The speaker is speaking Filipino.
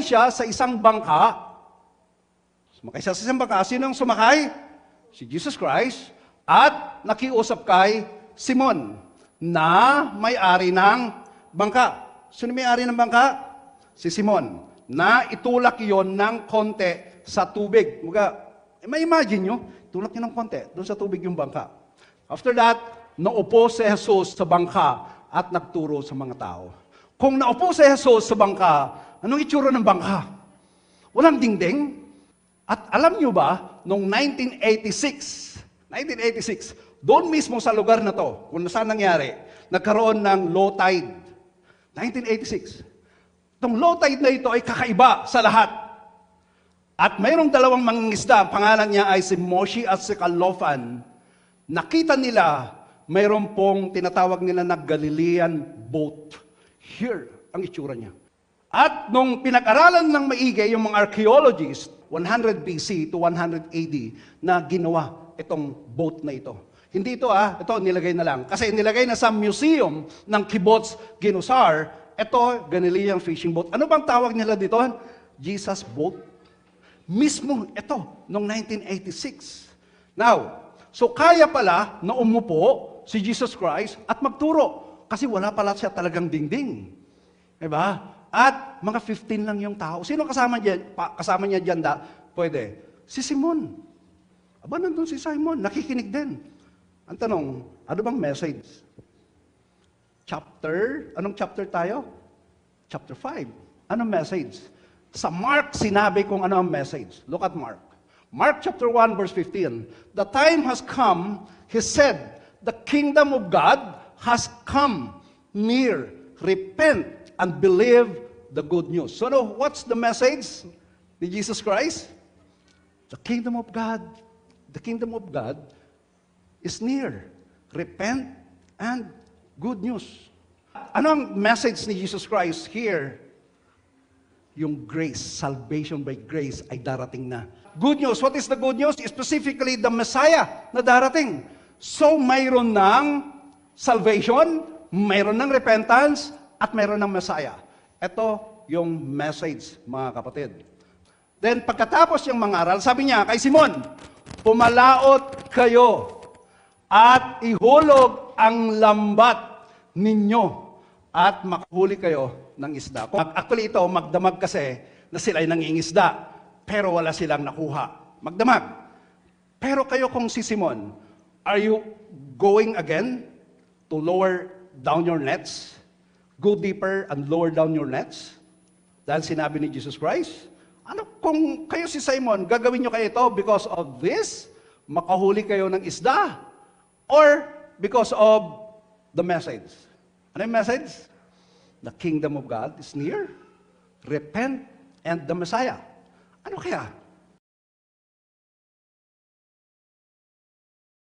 sumakay siya sa isang bangka. Sumakay siya sa isang bangka. Sino ang sumakay? Si Jesus Christ. At nakiusap kay Simon na may-ari ng bangka. Sino may-ari ng bangka? Si Simon. Na itulak yon ng konti sa tubig. May imagine nyo, tulak niya ng konti doon sa tubig yung bangka. After that, naupo si Jesus sa bangka at nagturo sa mga tao. Kung naupo si Jesus sa bangka, anong itsura ng bangka? Walang dingding. At alam nyo ba, noong 1986, doon mismo sa lugar na to, kung saan nangyari, nagkaroon ng low tide. 1986. Itong low tide na ito ay kakaiba sa lahat. At mayroong dalawang mangingisda, pangalan niya ay si Moshe at si Kalofan. Nakita nila, mayroon pong tinatawag nila na Galilean boat. Here ang itsura niya. At nung pinag-aralan ng maigi yung mga archaeologists, 100 BC to 100 AD, na ginawa itong boat na ito. Hindi ito ito nilagay na lang. Kasi nilagay na sa museum ng Kibbutz Ginosar, ito, Galilean fishing boat. Ano bang tawag nila dito? Jesus boat. Mismo ito, noong 1986. Now, so kaya pala na umupo si Jesus Christ at magturo. Kasi wala pala siya talagang dingding. Diba? At mga 15 lang yung tao. Sino kasama niya dyan? Pwede. Si Simon. Aba, nandun si Simon. Nakikinig din. Ang tanong, ano bang message? Anong chapter tayo? Chapter 5. Anong message? Sa Mark, sinabi kung ano ang message. Look at Mark. Mark chapter 1, verse 15. The time has come, he said, the kingdom of God has come near. Repent and believe the good news. So, what's the message ni Jesus Christ? The kingdom of God is near. Repent and good news. Ano ang message ni Jesus Christ here? Yung grace, salvation by grace ay darating na. Good news. What is the good news? Specifically, the Messiah na darating. So, mayroon ng salvation, mayroon ng repentance, at mayroon ng Messiah. Ito yung message, mga kapatid. Then, pagkatapos yung mga aral, sabi niya kay Simon, pumalaot kayo at ihulog ang lambat ninyo at makahuli kayo ng isda. Actually, ito, magdamag kasi na sila ay nangingisda, pero wala silang nakuha. Magdamag. Pero kayo kung si Simon, are you going again to lower down your nets? Go deeper and lower down your nets? Dahil sinabi ni Jesus Christ, ano kung kayo si Simon, gagawin nyo kayo ito because of this? Makahuli kayo ng isda? Or because of the message? Ano yung message? The kingdom of God is near. Repent and the Messiah. Ano kaya?